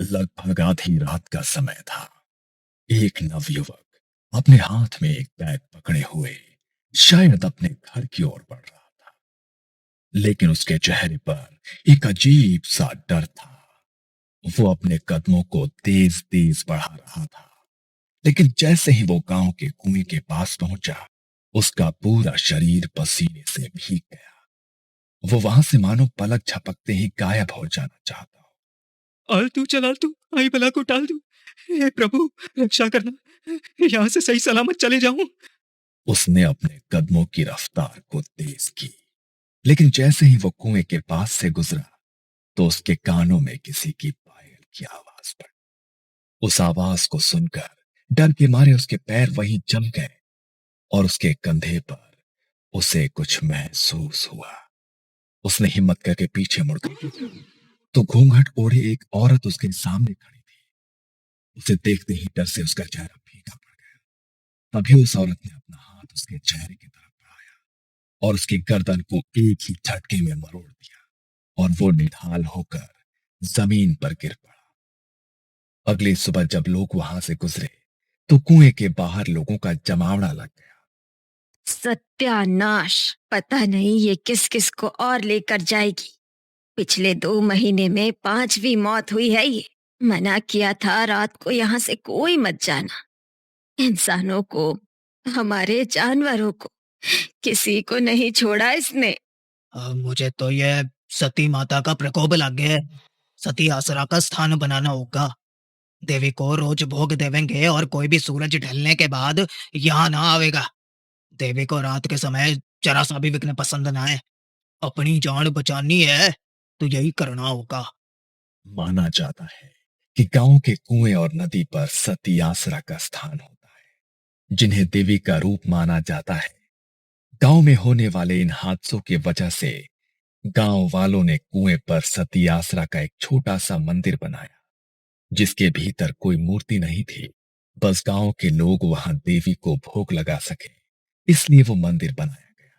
लगभग आधी रात का समय था। एक नवयुवक अपने हाथ में एक बैग पकड़े हुए शायद अपने घर की ओर बढ़ रहा था, लेकिन उसके चेहरे पर एक अजीब सा डर था। वो अपने कदमों को तेज तेज बढ़ा रहा था, लेकिन जैसे ही वो गांव के कुएं के पास पहुंचा, उसका पूरा शरीर पसीने से भीग गया। वो वहां से मानो पलक झपकते ही गायब हो जाना चाहता हो। आलतू चल आलतू, आई बला को टाल दूं। हे प्रभु, रक्षा करना, यहाँ से सही सलामत चले जाऊं। उसने अपने कदमों की रफ्तार को तेज की, लेकिन जैसे ही वो कुएं के पास से गुजरा, तो उसके कानों में किसी की पायल की आवाज पड़ी। उस आवाज को सुनकर डर के मारे उसके पैर वहीं जम गए और उसके कंधे पर उसे कुछ महसूस हुआ। उसने हिम्मत करके पीछे मुड़कर तो घूंघट ओढ़े एक औरत उसके सामने खड़ी थी। उसे देखते ही डर से उसका चेहरा फीका पड़ गया। तभी उस औरत ने अपना हाथ उसके चेहरे की तरफ बढ़ाया और उसकी गर्दन को एक ही झटके में मरोड़ दिया, और वो निढाल होकर जमीन पर गिर पड़ा। अगली सुबह जब लोग वहां से गुजरे, तो कुएं के बाहर लोगों का जमावड़ा लग गया। सत्यानाश, पता नहीं ये किस किस को और लेकर जाएगी। पिछले 2 महीने में 5वीं मौत हुई है ये। मना किया था रात को यहाँ से कोई मत जाना। इंसानों को, हमारे जानवरों को, किसी को नहीं छोड़ा इसने। मुझे तो ये सती माता का प्रकोप लग गया है। सती आसरा का स्थान बनाना होगा। देवी को रोज भोग देवेंगे और कोई भी सूरज ढलने के बाद यहाँ ना आवेगा। देवी को रात के समय जरा सा भी विघ्न पसंद ना है। अपनी जान बचानी है तो यही करना होगा। माना जाता है कि गांव के कुएं और नदी पर सती आसरा का स्थान होता है, जिन्हें देवी का रूप माना जाता है। गांव में होने वाले इन हादसों की वजह से गांव वालों ने कुएं पर सती आसरा का एक छोटा सा मंदिर बनाया, जिसके भीतर कोई मूर्ति नहीं थी। बस गांव के लोग वहां देवी को भोग लगा सके, इसलिए वो मंदिर बनाया गया,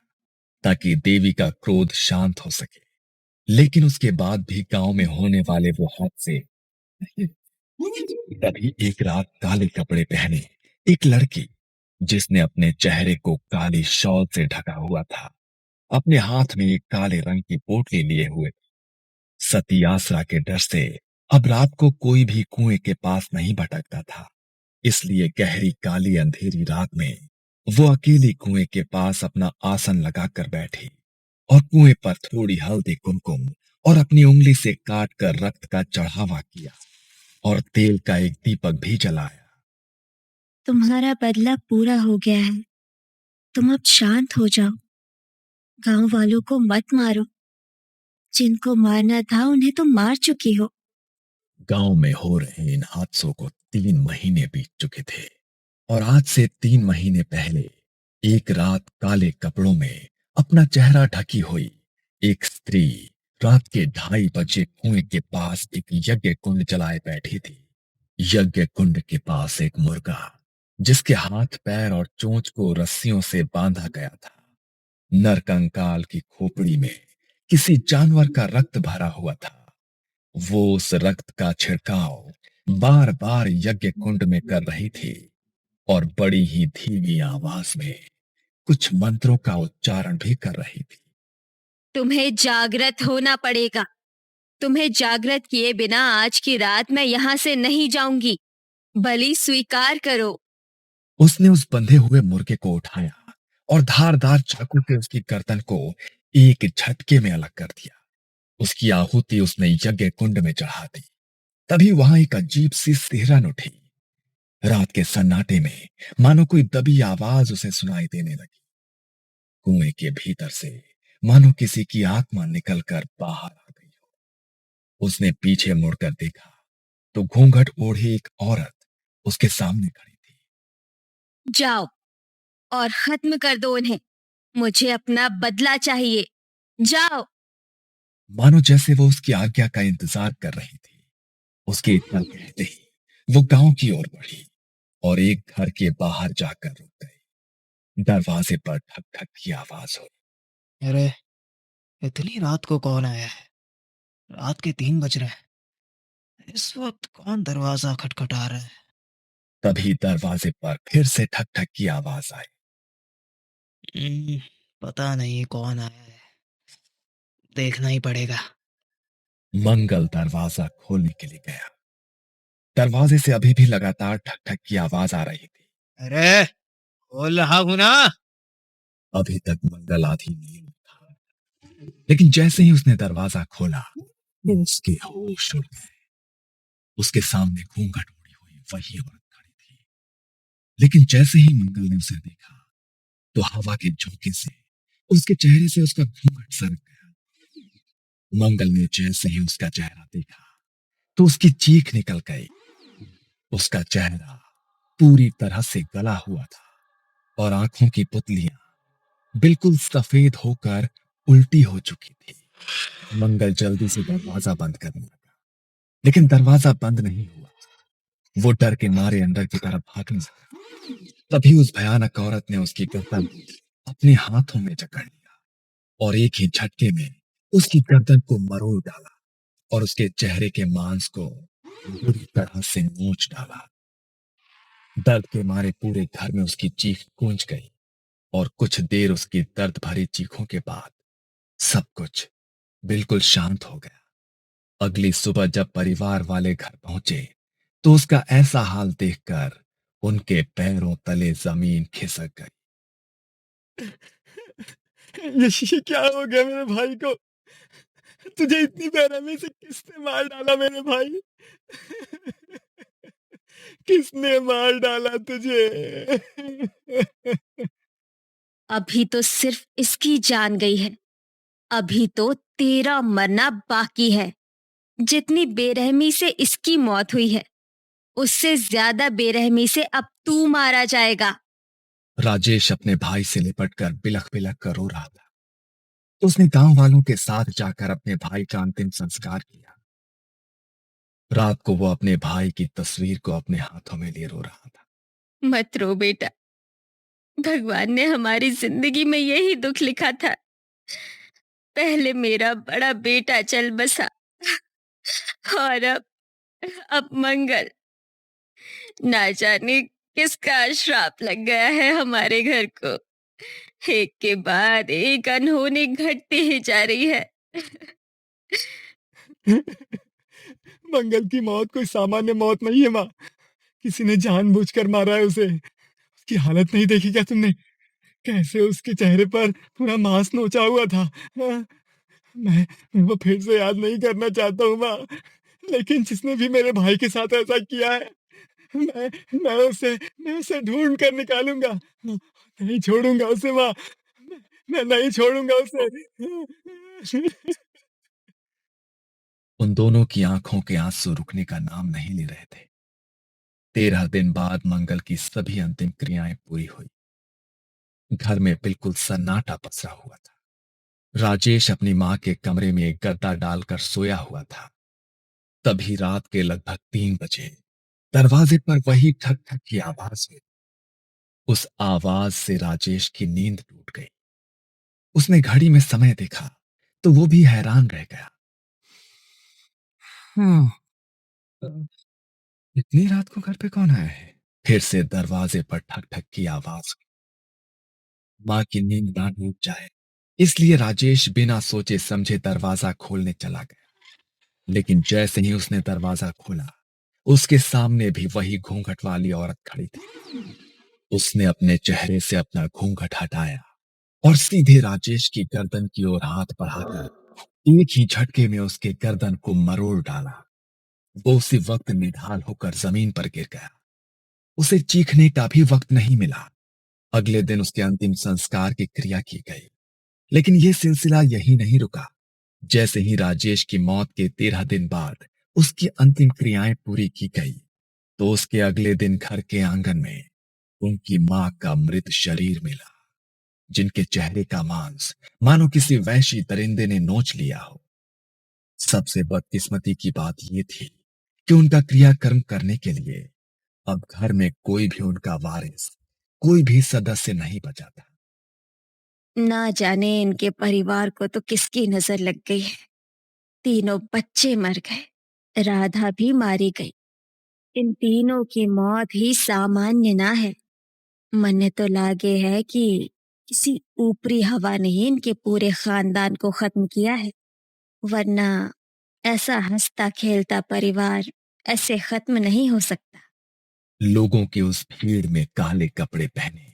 ताकि देवी का क्रोध शांत हो सके। लेकिन उसके बाद भी गांव में होने वाले वो हादसे। तभी एक रात काले कपड़े पहने एक लड़की, जिसने अपने चेहरे को काली शॉल से ढका हुआ था, अपने हाथ में एक काले रंग की पोटली लिए हुए, सती आसरा के डर से अब रात को कोई भी कुएं के पास नहीं भटकता था। इसलिए गहरी काली अंधेरी रात में वो अकेली कुएं के पास अपना आसन लगाकर बैठी और कुएं पर थोड़ी हल्दी कुमकुम और अपनी उंगली से काट कर रक्त का चढ़ावा किया और तेल का एक दीपक भी जलाया। तुम्हारा बदला पूरा हो गया है, तुम अब शांत हो जाओ। गांव वालों को मत मारो, जिनको मारना था उन्हें तुम मार चुकी हो। गांव में हो रहे इन हादसों को 3 महीने बीत चुके थे, और आज से 3 महीने पहले एक रात काले कपड़ों में अपना चेहरा ढकी हुई एक स्त्री रात के 2:30 बजे कुएं के पास एक यज्ञ कुंड जलाए बैठी थी। यज्ञ कुंड के पास एक मुर्गा, जिसके हाथ पैर और चोंच को रस्सियों से बांधा गया था। नरकंकाल की खोपड़ी में किसी जानवर का रक्त भरा हुआ था। वो उस रक्त का छिड़काव बार बार यज्ञ कुंड में कर रही थी और बड़ी ही धीमी आवाज में कुछ मंत्रों का उच्चारण भी कर रही थी। तुम्हें जागृत होना पड़ेगा। तुम्हें जागृत किए बिना आज की रात मैं यहाँ से नहीं जाऊंगी। बलि स्वीकार करो। उसने उस बंधे हुए मुर्गे को उठाया और धारदार चाकू से उसकी गर्दन को एक झटके में अलग कर दिया। उसकी आहुति उसने यज्ञ कुंड में चढ़ा दी। तभी वहां एक अजीब सी सिहरन उठी। रात के सन्नाटे में मानो कोई दबी आवाज उसे सुनाई देने लगी। कुएं के भीतर से मानो किसी की आत्मा निकलकर बाहर आ गई हो। उसने पीछे मुड़कर देखा तो घूंघट ओढ़े एक औरत उसके सामने खड़ी थी। जाओ और खत्म कर दो इन्हें। मुझे अपना बदला चाहिए। जाओ। मानो जैसे वो उसकी आज्ञा का इंतजार कर रही थी। उसके इतना कहते ही वो गांव की ओर बढ़ी और एक घर के बाहर जाकर रुक गई। दरवाजे पर ठक ठक की आवाज हुई। अरे, इतनी रात को कौन आया है? रात के 3 बज रहे हैं। इस वक्त कौन दरवाजा खटखटा रहा है? तभी दरवाजे पर फिर से ठक ठक की आवाज आई। हम्म, पता नहीं कौन आया है, देखना ही पड़ेगा। मंगल दरवाजा खोलने के लिए गया। दरवाजे से अभी भी लगातार ठक ठक की आवाज आ रही थी। अरे, खोल रहा हूं ना। अभी तक मंगल आधी नींद में था, लेकिन जैसे ही उसने दरवाजा खोला, उसके होश उड़ गए। उसके सामने घूंघट ओढ़ी हुई वही औरत खड़ी थी। लेकिन जैसे ही मंगल ने उसे देखा, तो हवा के झोंके से उसके चेहरे से उसका घूंघट सरक गया। मंगल ने जैसे ही उसका चेहरा देखा, तो उसकी चीख निकल गई। उसका चेहरा पूरी तरह से गला हुआ था और आंखों की पुतलियां बिल्कुल सफेद होकर उल्टी हो चुकी थी। मंगल जल्दी से दरवाजा बंद करने लगा, लेकिन दरवाजा बंद नहीं हुआ। वो डर के मारे अंदर की तरफ भागने लगा। तभी उस भयानक औरत ने उसकी गर्दन अपने हाथों में जकड़ लिया और एक ही झटके में उसकी गर्दन को मरोड़ डाला और उसके चेहरे के मांस को बुरी तरह से नोच डाला। दर्द के मारे पूरे घर में उसकी चीख गूंज गई और कुछ देर उसकी दर्द भरी चीखों के बाद सब कुछ बिल्कुल शांत हो गया। अगली सुबह जब परिवार वाले घर पहुंचे, तो उसका ऐसा हाल देखकर उनके पैरों तले जमीन खिसक गई। ये क्या हो गया मेरे भाई को? तुझे इतनी बेरहमी से किसने मार डाला मेरे भाई? किसने मार डाला तुझे? अभी तो सिर्फ इसकी जान गई है, अभी तो तेरा मरना बाकी है। जितनी बेरहमी से इसकी मौत हुई है, उससे ज्यादा बेरहमी से अब तू मारा जाएगा। राजेश अपने भाई से लिपटकर बिलख बिलख कर रो रहा था। तो उसने गांव वालों के साथ जाकर अपने भाई का अंतिम संस्कार किया। रात को वो अपने भाई की तस्वीर को अपने हाथों में लिए रो रहा था। मत रो बेटा, भगवान ने हमारी जिंदगी में यही दुख लिखा था। पहले मेरा बड़ा बेटा चल बसा और अब मंगल। ना जाने किसका श्राप लग गया है हमारे घर को। एक के बाद एक अनहोनी घटती ही जा रही है। मंगल की मौत कोई सामान्य मौत नहीं है माँ। किसी ने जानबूझकर मारा है उसे। उसकी हालत नहीं देखी क्या तुमने? कैसे उसके चेहरे पर पूरा मांस नोचा हुआ था। हाँ, मैं वो फिर से याद नहीं करना चाहता हूँ माँ। लेकिन जिसने भी मेरे भाई के साथ ऐसा किया है, मैं मैं उसे ढूंढ कर निकालूंगा। नहीं छोड़ूंगा उसे माँ। मैं नहीं छोड़ूंगा उसे। उन दोनों की आंखों के आंसू रुकने का नाम नहीं ले रहे थे। 13 दिन बाद मंगल की सभी अंतिम क्रियाएं पूरी हुई। घर में बिल्कुल सन्नाटा पसरा हुआ था। राजेश अपनी मां के कमरे में एक गद्दा डालकर सोया हुआ था। तभी रात के लगभग 3 बजे दरवाजे पर वही ठक ठक की आवाज हुई। उस आवाज से राजेश की नींद टूट गई। उसने घड़ी में समय देखा, तो वो भी हैरान रह गया। हाँ, इतनी रात को घर पे कौन आया है? फिर से दरवाजे पर ठक ठक की आवाज हुई। मां की नींद ना टूट जाए, इसलिए राजेश बिना सोचे समझे दरवाजा खोलने चला गया। लेकिन जैसे ही उसने दरवाजा खोला, उसके सामने भी वही घूंघट वाली औरत खड़ी थी। उसने अपने चेहरे से अपना घूंघट हटाया और सीधे राजेश की गर्दन की ओर हाथ बढ़ाकर एक ही झटके में उसके गर्दन को मरोड़ डाला। वो उसी वक्त निढाल होकर जमीन पर गिर गया। उसे चीखने का भी वक्त नहीं मिला। अगले दिन उसके अंतिम संस्कार की क्रिया की गई। लेकिन यह सिलसिला यही नहीं रुका। जैसे ही राजेश की मौत के 13 दिन बाद उसकी अंतिम क्रियाएं पूरी की गई, तो उसके अगले दिन घर के आंगन में उनकी मां का मृत शरीर मिला, जिनके चेहरे का मांस मानो किसी वहशी दरिंदे ने नोच लिया हो। सबसे बदकिस्मती की बात यह थी कि उनका क्रियाकर्म करने के लिए अब घर में कोई भी उनका वारिस, कोई भी सदस्य नहीं बचा था। ना जाने इनके परिवार को तो किसकी नजर लग गई है। तीनों बच्चे मर गए, राधा भी मारी गई। इन तीनों की मौत ही सामान्य ना है। मन्ने तो लागे है कि किसी ऊपरी हवा ने ही इनके पूरे खानदान को खत्म किया है, वरना ऐसा हंसता खेलता परिवार ऐसे खत्म नहीं हो सकता। लोगों की उस भीड़ में काले कपड़े पहने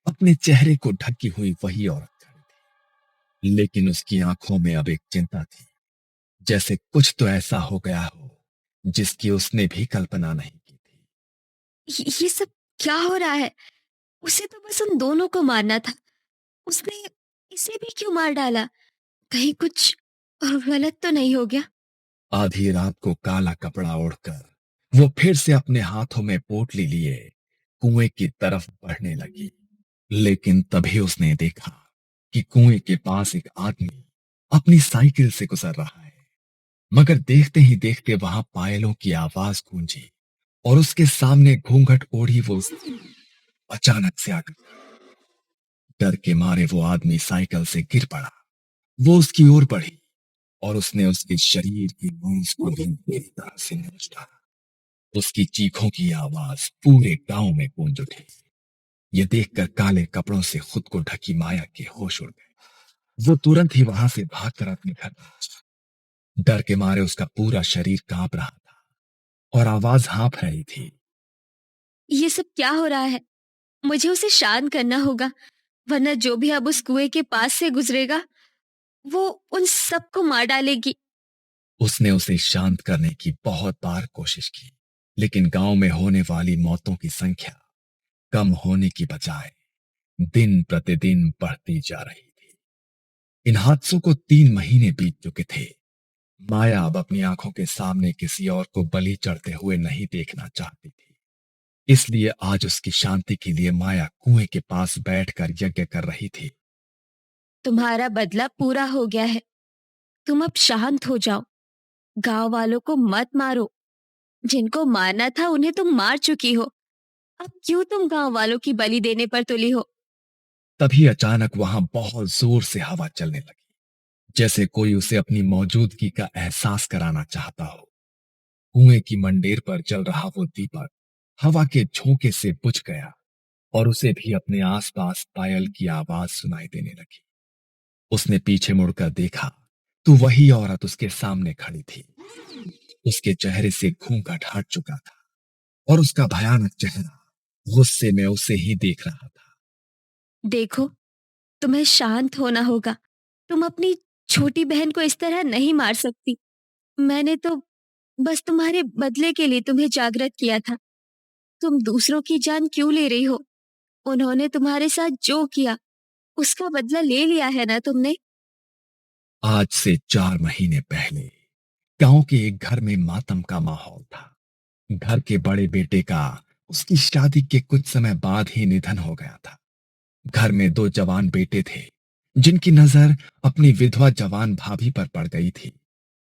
अपने चेहरे को ढकी हुई वही औरत खड़ी थी, लेकिन उसकी आंखों में अब एक चिंता थी, जैसे कुछ तो ऐसा हो गया हो जिसकी उसने भी कल्पना नहीं की थी। ये सब क्या हो रहा है? उसे तो बस उन दोनों को मारना था, उसने इसे भी क्यों मार डाला? कहीं कुछ गलत तो नहीं हो गया? आधी रात को काला कपड़ा ओढ़कर वो फिर से अपने हाथों में पोटली लिए कुएं की तरफ बढ़ने लगी, लेकिन तभी उसने देखा कि कुएं के पास एक आदमी अपनी साइकिल से गुजर रहा है। मगर देखते ही देखते वहां पायलों की आवाज गूंजी और उसके सामने घूंघट ओढ़ी वो स्त्री अचानक से आकर डर के मारे वो आदमी साइकिल से गिर पड़ा। वो उसकी ओर बढ़ी और उसने उसके शरीर की मांस को भी पूरी तरह से नोच डाला। उसकी चीखों की आवाज पूरे गांव में गूंज उठी। ये देखकर काले कपड़ों से खुद को ढकी माया के होश उड़ गए। वो तुरंत ही वहां से भागकर अपने घर पहुंचा। डर के मारे उसका पूरा शरीर कांप रहा था और आवाज हाँफ रही थी। ये सब क्या हो रहा है? मुझे उसे शांत करना होगा, वरना जो भी अब उस कुएं के पास से गुजरेगा वो उन सबको मार डालेगी। उसने उसे शांत करने की बहुत बार कोशिश की, लेकिन गांव में होने वाली मौतों की संख्या कम होने की बजाय दिन प्रतिदिन बढ़ती जा रही थी। इन हादसों को 3 महीने बीत चुके थे। माया अब अपनी आंखों के सामने किसी और को बलि चढ़ते हुए नहीं देखना चाहती थी। इसलिए आज उसकी शांति के लिए माया कुएं के पास बैठकर यज्ञ कर रही थी। तुम्हारा बदला पूरा हो गया है, तुम अब शांत हो जाओ। गांव वालों को मत मारो, जिनको मारना था उन्हें तुम मार चुकी हो। अब क्यों तुम गांव वालों की बलि देने पर तुली हो? तभी अचानक वहां बहुत जोर से हवा चलने लगी, जैसे कोई उसे अपनी मौजूदगी का एहसास कराना चाहता हो। कुएं की मंडेर पर जल रहा वो दीपक हवा के झोंके से बुझ गया और उसे भी अपने आसपास पायल की आवाज सुनाई देने लगी। उसने पीछे मुड़कर देखा तो वही औरत उसके सामने खड़ी थी। उसके चेहरे से घूंघट हट चुका था और उसका भयानक चेहरा गुस्से में उसे ही देख रहा था। देखो, तुम्हें शांत होना होगा। तुम अपनी छोटी बहन को इस तरह नहीं मार सकती। मैंने तो बस तुम्हारे बदले के लिए तुम्हें जागृत किया था। तुम दूसरों की जान क्यों ले रही हो? उन्होंने तुम्हारे साथ जो किया उसका बदला ले लिया है ना तुमने? आज से 4 महीने पहले गांव के एक घर में मातम का माहौल था। घर के बड़े बेटे का उसकी शादी के कुछ समय बाद ही निधन हो गया था। घर में 2 जवान बेटे थे, जिनकी नजर अपनी विधवा जवान भाभी पर पड़ गई थी।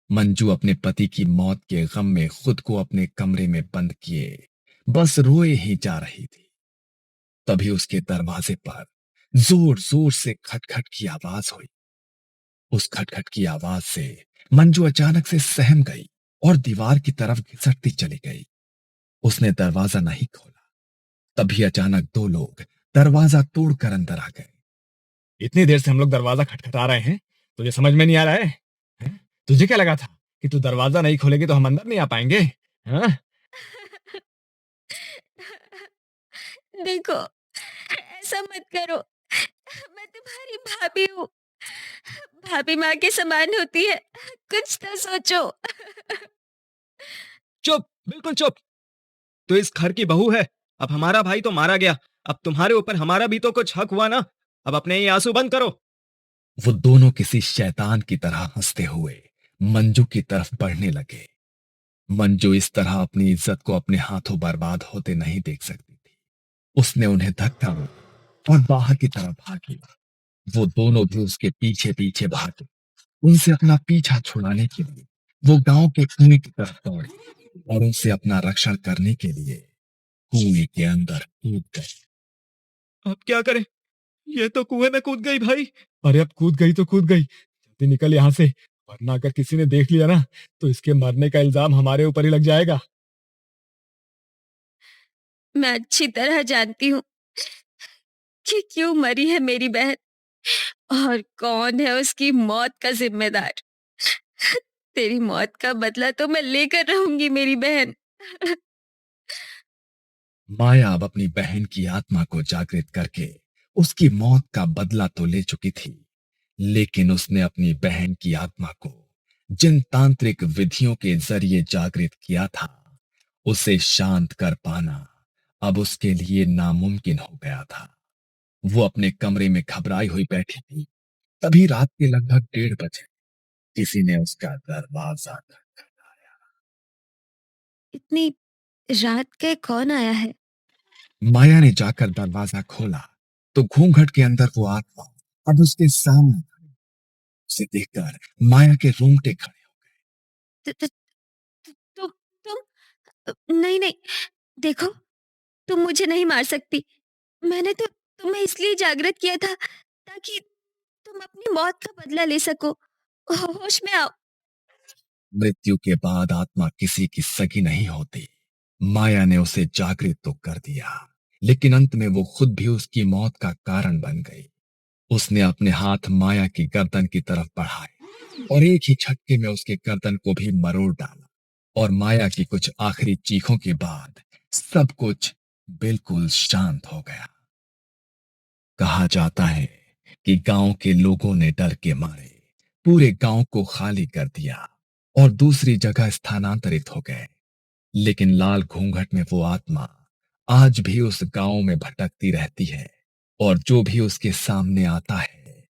मंजू अपने पति की मौत के गम में खुद को अपने कमरे में बंद किए बस रोए ही जा रही थी। तभी उसके दरवाजे पर जोर जोर से खटखट की आवाज हुई। उस खटखट की आवाज से मंजू अचानक से सहम गई और दीवार की तरफ घिसटती चली गई। उसने दरवाजा नहीं खोला। तभी अचानक 2 लोग दरवाजा तोड़कर अंदर आ गए। इतनी देर से हम लोग दरवाजा खटखटा रहे हैं, तुझे समझ में नहीं आ रहा है? हैं? तुझे क्या लगा था कि तू दरवाजा नहीं खोलेगी तो हम अंदर नहीं आ पाएंगे? हाँ? देखो, ऐसा मत करो। मैं तुम्हारी भाभी हूँ। भाभी माँ के समान होती है। कुछ तो सोचो। चुप, बिल्कुल चुप। तो इस घर की बहू है। अब हमारा भाई तो मारा गया, अब तुम्हारे ऊपर हमारा भी तो कुछ हक हुआ ना। अब अपने ये आंसू बंद करो। वो दोनों किसी शैतान की तरह हंसते हुए मंजू की तरफ बढ़ने लगे। मंजू इस तरह अपनी इज्जत को अपने हाथों बर्बाद होते नहीं देख सकती थी। उसने उन्हें धक्का मारा और बाहर की तरफ भागी। वो दोनों भी उसके पीछे पीछे भागे। उनसे अपना पीछा छुड़ाने के लिए वो गांव के कुएं की तरफ दौड़े और उनसे अपना रक्षण करने के लिए कुएं के अंदर कूद गए। अब क्या करें? ये तो कुएं में कूद गई भाई। अरे अब कूद गई तो कूद गई, जल्दी निकल यहाँ से, वरना अगर किसी ने देख लिया ना तो इसके मरने का इल्जाम हमारे ऊपर ही लग जाएगा। मैं अच्छी तरह जानती हूँ कि क्यों मरी है मेरी बहन और कौन है उसकी मौत का जिम्मेदार। तेरी मौत का बदला तो मैं लेकर रहूंगी मेरी बहन। माया अब अपनी बहन की आत्मा को जागृत करके उसकी मौत का बदला तो ले चुकी थी, लेकिन उसने अपनी बहन की आत्मा को जिन तांत्रिक विधियों के जरिए जागृत किया था, उसे शांत कर पाना अब उसके लिए नामुमकिन हो गया था। वो अपने कमरे में घबराई हुई बैठी थी। तभी रात के लगभग 1:30 बजे किसी ने उसका दरवाजा खटखटाया। इतनी रात के कौन आया है? माया ने जाकर दरवाजा खोला तो घूंघट के अंदर वो आत्मा अब उसके सामने। उसे देखकर माया के रोंगटे खड़े हो तु, तु, तु, तुम नहीं नहीं, देखो, तुम मुझे नहीं मार सकती। मैंने तो तुम्हें इसलिए जागृत किया था ताकि तुम अपनी मौत का बदला ले सको। होश में आओ। गए। मृत्यु के बाद आत्मा किसी की सगी नहीं होती। माया ने उसे जागृत तो कर दिया, लेकिन अंत में वो खुद भी उसकी मौत का कारण बन गई। उसने अपने हाथ माया की गर्दन की तरफ बढ़ाए और एक ही झटके में उसके गर्दन को भी मरोड़ डाला। और माया की कुछ आखिरी चीखों के बाद सब कुछ बिल्कुल शांत हो गया। कहा जाता है कि गांव के लोगों ने डर के मारे पूरे गांव को खाली कर दिया और दूसरी जगह स्थानांतरित हो गए। लेकिन लाल घूंघट में वो आत्मा आज भी उस गांव में भटकती रहती है और जो भी उसके सामने आता है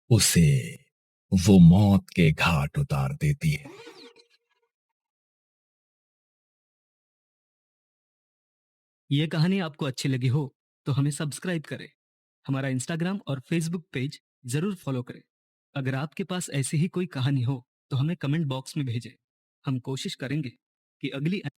उसे वो मौत के घाट उतार देती है। ये कहानी आपको अच्छी लगी हो तो हमें सब्सक्राइब करें, हमारा इंस्टाग्राम और फेसबुक पेज जरूर फॉलो करें। अगर आपके पास ऐसी ही कोई कहानी हो तो हमें कमेंट बॉक्स में भेजें। हम कोशिश करेंगे कि अगली